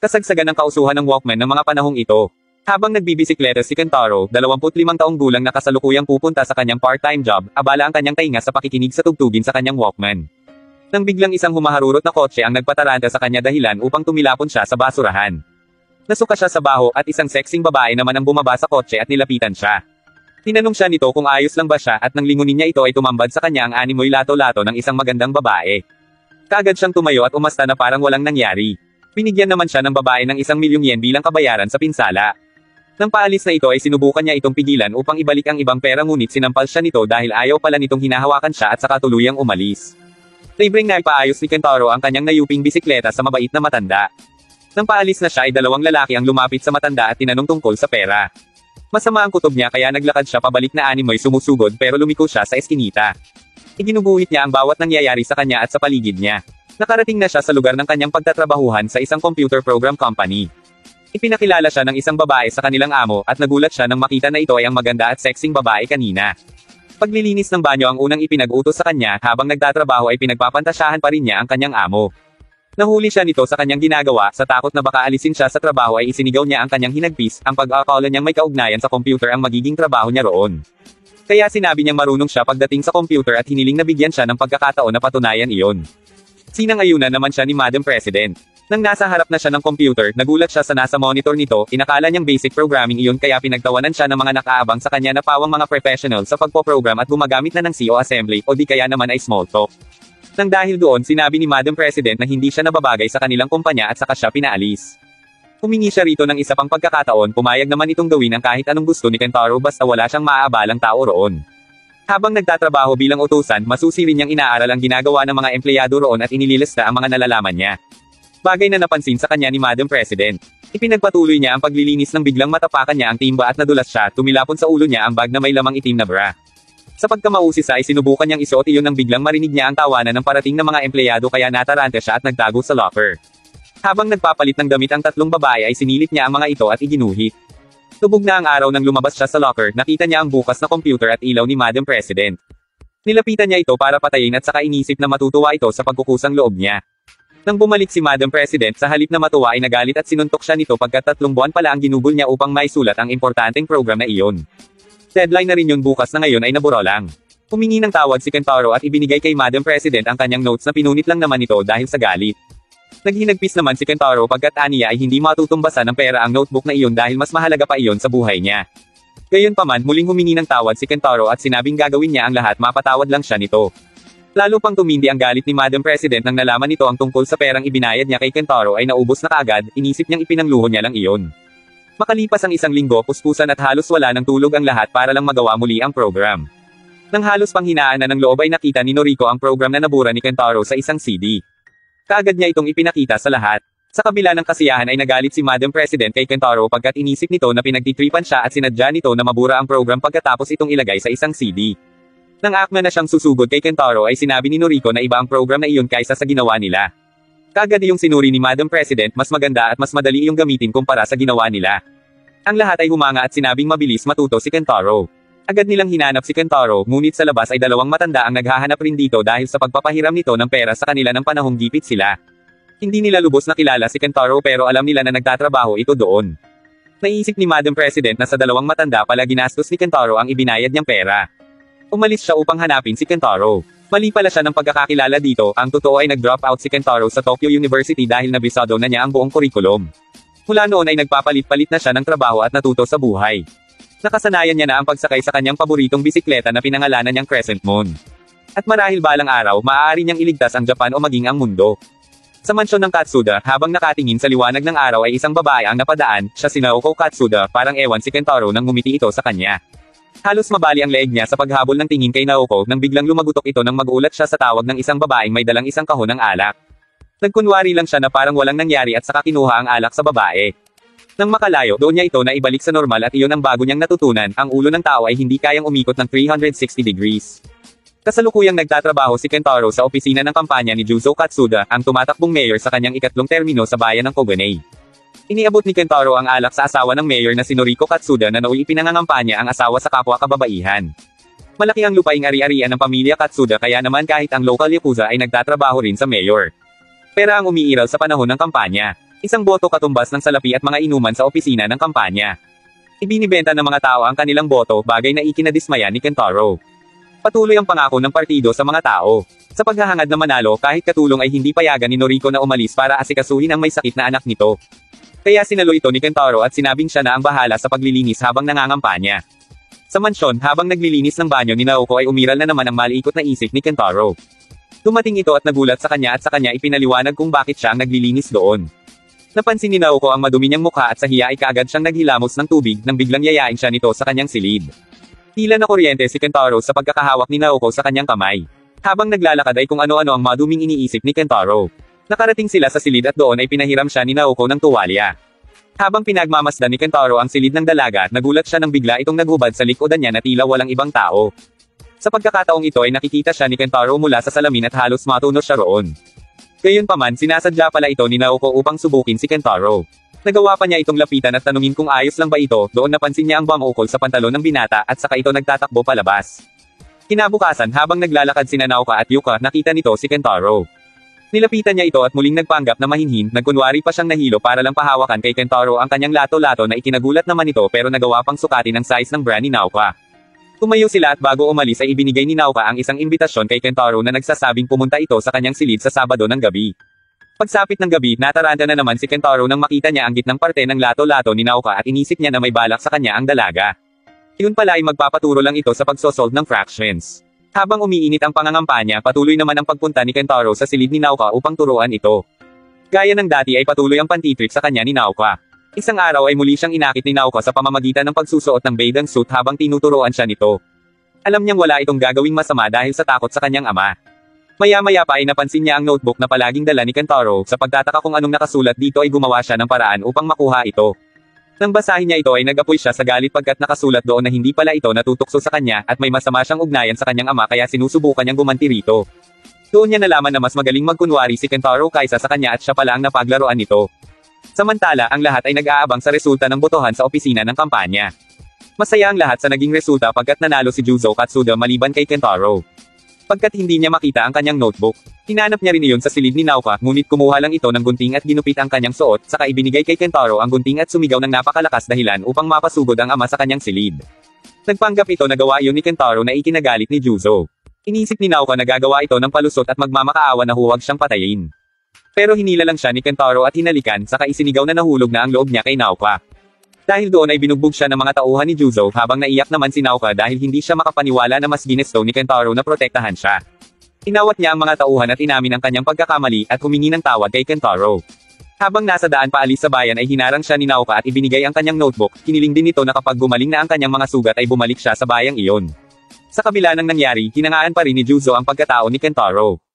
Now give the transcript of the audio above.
Kasagsagan ng kausuhan ng Walkman ng mga panahong ito. Habang nagbibisikleta si Kentaro, 25 taong gulang na kasalukuyang pupunta sa kanyang part-time job, abala ang kanyang tainga sa pakikinig sa tugtugin sa kanyang Walkman. Nang biglang isang humaharurot na kotse ang nagpataranta sa kanya dahilan upang tumilapon siya sa basurahan. Nasuka siya sa baho at isang sexing babae naman ang bumaba sa kotse at nilapitan siya. Tinanong siya nito kung ayos lang ba siya at nang lingunin niya ito ay tumambad sa kanya ang animoy lato-lato ng isang magandang babae. Kaagad siyang tumayo at umasta na parang walang nangyari. Binigyan naman siya ng babae ng 1,000,000 yen bilang kabayaran sa pinsala. Nang paalis na ito ay sinubukan niya itong pigilan upang ibalik ang ibang pera ngunit sinampal siya nito dahil ayaw pala nitong hinahawakan siya at saka tuluyang umalis. Libreng naipaayos ni Kentaro ang kanyang nayuping bisikleta sa mabait na matanda. Nang paalis na siya ay 2 lalaki ang lumapit sa matanda at tinanong tungkol sa pera. Masama ang kutob niya kaya naglakad siya pabalik na animoy sumusugod pero lumiko siya sa eskinita. Iginuguhit niya ang bawat nangyayari sa kanya at sa paligid niya. Nakarating na siya sa lugar ng kanyang pagtatrabahuhan sa isang computer program company. Ipinakilala siya ng isang babae sa kanilang amo at nagulat siya nang makita na ito ay ang maganda at sexing babae kanina. Paglilinis ng banyo ang unang ipinag-utos sa kanya habang nagtatrabaho ay pinagpapantasyahan pa rin niya ang kanyang amo. Nahuli siya nito sa kanyang ginagawa, sa takot na baka alisin siya sa trabaho ay isinigaw niya ang kanyang hinagpis, ang pag-aakala niyang may kaugnayan sa computer ang magiging trabaho niya roon. Kaya sinabi niyang marunong siya pagdating sa computer at hiniling na bigyan siya ng pagkakataon na patunayan iyon. Sinang-ayunan naman siya ni Madam President. Nang nasa harap na siya ng computer, nagulat siya sa nasa monitor nito, inakala niyang basic programming iyon kaya pinagtawanan siya ng mga nakaabang sa kanya na pawang mga professional sa pagpo-program at gumagamit na ng CO assembly o di kaya naman ay small talk. Nang dahil doon sinabi ni Madam President na hindi siya nababagay sa kanilang kumpanya at saka siya pinaalis. Humingi siya rito ng isa pang pagkakataon, pumayag naman itong gawin ang kahit anong gusto ni Kentaro basta wala siyang maaabalang tao roon. Habang nagtatrabaho bilang utusan, masusi rin niyang inaaral ang ginagawa ng mga empleyado roon at inililista ang mga nalalaman niya. Bagay na napansin sa kanya ni Madam President. Ipinagpatuloy niya ang paglilinis nang biglang matapakan niya ang timba at nadulas siya, tumilapon sa ulo niya ang bag na may lamang itim na bra. Sa pagkamausis ay sinubukan niyang isuot iyon nang biglang marinig niya ang tawanan ng parating na mga empleyado kaya natarante siya at nagtago sa locker. Habang nagpapalit ng damit ang 3 babae ay sinilip niya ang mga ito at iginuhit. Tubog na ang araw nang lumabas siya sa locker, nakita niya ang bukas na computer at ilaw ni Madam President. Nilapitan niya ito para patayin at saka inisip na matutuwa ito sa pagkukusang loob niya. Nang bumalik si Madam President sa halip na matuwa ay nagalit at sinuntok siya nito pagkat 3 buwan pala ang ginugol niya upang maisulat ang importanteng program na iyon. Deadline na rin yun bukas na ngayon ay nabura lang. Humingi ng tawad si Kentaro at ibinigay kay Madam President ang kanyang notes na pinunit lang naman ito dahil sa galit. Naghinagpis naman si Kentaro pagkat aniya ay hindi matutumbasan ng pera ang notebook na iyon dahil mas mahalaga pa iyon sa buhay niya. Gayunpaman muling humingi ng tawad si Kentaro at sinabing gagawin niya ang lahat mapatawad lang siya nito. Lalo pang tumindi ang galit ni Madam President nang nalaman nito ang tungkol sa perang ibinayad niya kay Kentaro ay naubos na kaagad, inisip niyang ipinangluho niya lang iyon. Makalipas ang 1 linggo, puspusan at halos wala ng tulog ang lahat para lang magawa muli ang program. Nang halos panghinaan na ng loob ay nakita ni Noriko ang program na nabura ni Kentaro sa isang CD. Kaagad niya itong ipinakita sa lahat. Sa kabila ng kasiyahan ay nagalit si Madam President kay Kentaro pagkat inisip nito na pinagtitripan siya at sinadya nito na mabura ang program pagkatapos itong ilagay sa isang CD. Nang akma na siyang susugod kay Kentaro ay sinabi ni Noriko na iba ang program na iyon kaysa sa ginawa nila. Kaagad yung sinuri ni Madam President, mas maganda at mas madali iyong gamitin kumpara sa ginawa nila. Ang lahat ay humanga at sinabing mabilis matuto si Kentaro. Agad nilang hinanap si Kentaro, ngunit sa labas ay 2 matanda ang naghahanap rin dito dahil sa pagpapahiram nito ng pera sa kanila ng panahong gipit sila. Hindi nila lubos na kilala si Kentaro pero alam nila na nagtatrabaho ito doon. Naisip ni Madam President na sa 2 matanda pala ginastos ni Kentaro ang ibinayad niyang pera. Umalis siya upang hanapin si Kentaro. Mali pala siya ng pagkakakilala dito, ang totoo ay nag-drop out si Kentaro sa Tokyo University dahil nabisado na niya ang buong kurikulum. Mula noon ay nagpapalit-palit na siya ng trabaho at natuto sa buhay. Nakasanayan niya na ang pagsakay sa kanyang paboritong bisikleta na pinangalanan niyang Crescent Moon. At marahil balang araw, maaari niyang iligtas ang Japan o maging ang mundo. Sa mansyon ng Katsuda, habang nakatingin sa liwanag ng araw ay isang babae ang napadaan, siya si Naoko Katsuda, parang ewan si Kentaro nang ngumiti ito sa kanya. Halos mabali ang leeg niya sa paghabol ng tingin kay Naoko nang biglang lumagutok ito nang mag-ulat siya sa tawag ng isang babaeng may dalang isang kahon ng alak. Nagkunwari lang siya na parang walang nangyari at saka kinuha ang alak sa babae. Nang makalayo, doon niya ito na ibalik sa normal at iyon ang bago niyang natutunan, ang ulo ng tao ay hindi kayang umikot ng 360 degrees. Kasalukuyang nagtatrabaho si Kentaro sa opisina ng kampanya ni Juzo Katsuda, ang tumatakbong mayor sa kanyang ikatlong termino sa bayan ng Koganei. Iniabot ni Kentaro ang alak sa asawa ng mayor na si Noriko Katsuda na nauwi ipinangangampanya ang asawa sa kapwa kababaihan. Malaki ang lupaing ari-arian ng pamilya Katsuda kaya naman kahit ang local yakuza ay nagtatrabaho rin sa mayor. Pera ang umiiral sa panahon ng kampanya. Isang boto katumbas ng salapi at mga inuman sa opisina ng kampanya. Ibinibenta ng mga tao ang kanilang boto, bagay na ikinadismaya ni Kentaro. Patuloy ang pangako ng partido sa mga tao. Sa paghahangad na manalo kahit katulong ay hindi payagan ni Noriko na umalis para asikasuhin ang may sakit na anak nito. Kaya sinalo ito ni Kentaro at sinabing siya na ang bahala sa paglilinis habang nangangampanya. Sa mansyon, habang naglilinis ng banyo ni Naoko ay umiral na naman ang maliikot na isip ni Kentaro. Dumating ito at nagulat sa kanya at sa kanya ipinaliwanag kung bakit siya ang naglilinis doon. Napansin ni Naoko ang madumi niyang mukha at sa hiya ay kaagad siyang naghilamos ng tubig nang biglang yayain siya nito sa kanyang silid. Tila na kuryente si Kentaro sa pagkakahawak ni Naoko sa kanyang kamay. Habang naglalakad ay kung ano-ano ang maduming iniisip ni Kentaro. Nakarating sila sa silid at doon ay pinahiram siya ni Naoko ng tuwalya. Habang pinagmamasdan ni Kentaro ang silid ng dalaga, nagulat siya nang bigla itong naghubad sa likodan niya na tila walang ibang tao. Sa pagkakataong ito ay nakikita siya ni Kentaro mula sa salamin at halos matunos siya roon. Gayunpaman, sinasadya pala ito ni Naoko upang subukin si Kentaro. Nagawa pa niya itong lapitan at tanungin kung ayos lang ba ito, doon napansin niya ang bangukol sa pantalon ng binata at saka ito nagtatakbo palabas. Kinabukasan habang naglalakad sina Naoka at Yuka, nakita nito si Kentaro. Nilapitan niya ito at muling nagpanggap na mahinhin, nagkunwari pa siyang nahilo para lang pahawakan kay Kentaro ang kanyang lato-lato na ikinagulat naman ito pero nagawa pang sukatin ang size ng bra ni Naoka. Tumayo sila at bago umalis ay ibinigay ni Naoka ang isang imbitasyon kay Kentaro na nagsasabing pumunta ito sa kanyang silid sa Sabado ng gabi. Pagsapit ng gabi, nataranta na naman si Kentaro nang makita niya ang gitnang parte ng lato-lato ni Naoka at inisip niya na may balak sa kanya ang dalaga. Yun pala ay magpapaturo lang ito sa pagsosolve ng fractions. Habang umiinit ang pangangampanya, patuloy naman ang pagpunta ni Kentaro sa silid ni Naoka upang turuan ito. Gaya ng dati ay patuloy ang pantitrip sa kanya ni Naoka. Isang araw ay muli siyang inakit ni Naoka sa pamamagitan ng pagsusuot ng bathing suit habang tinuturuan siya nito. Alam niyang wala itong gagawing masama dahil sa takot sa kanyang ama. Maya-maya pa ay napansin niya ang notebook na palaging dala ni Kentaro, sa pagtataka kung anong nakasulat dito ay gumawa siya ng paraan upang makuha ito. Nang basahin niya ito ay nag-apoy siya sa galit pagkat nakasulat doon na hindi pala ito natutukso sa kanya at may masama siyang ugnayan sa kanyang ama kaya sinusubukan niyang gumanti rito. Doon niya nalaman na mas magaling magkunwari si Kentaro kaysa sa kanya at siya pala ang napaglaruan nito. Samantala, ang lahat ay nag-aabang sa resulta ng botohan sa opisina ng kampanya. Masaya ang lahat sa naging resulta pagkat nanalo si Juzo Katsuda maliban kay Kentaro. Pagkat hindi niya makita ang kanyang notebook, hinanap niya rin iyon sa silid ni Naoka, ngunit kumuha lang ito ng gunting at ginupit ang kanyang suot, saka ibinigay kay Kentaro ang gunting at sumigaw ng napakalakas dahilan upang mapasugod ang ama sa kanyang silid. Nagpanggap ito na gawa iyon ni Kentaro na ikinagalit ni Juzo. Inisip ni Naoka na gagawa ito ng palusot at magmamakaawa na huwag siyang patayin. Pero hinila lang siya ni Kentaro at hinalikan, saka isinigaw na nahulog na ang loob niya kay Naoka. Dahil doon ay binugbog siya ng mga tauhan ni Juzo habang naiyak naman si Naoka dahil hindi siya makapaniwala na mas ginesto ni Kentaro na protektahan siya. Inawat niya ang mga tauhan at inamin ang kanyang pagkakamali at humingi ng tawad kay Kentaro. Habang nasa daan paalis sa bayan ay hinarang siya ni Naoka at ibinigay ang kanyang notebook, kiniling din nito na kapag gumaling na ang kanyang mga sugat ay bumalik siya sa bayang iyon. Sa kabila ng nangyari, hinangaan pa rin ni Juzo ang pagkatao ni Kentaro.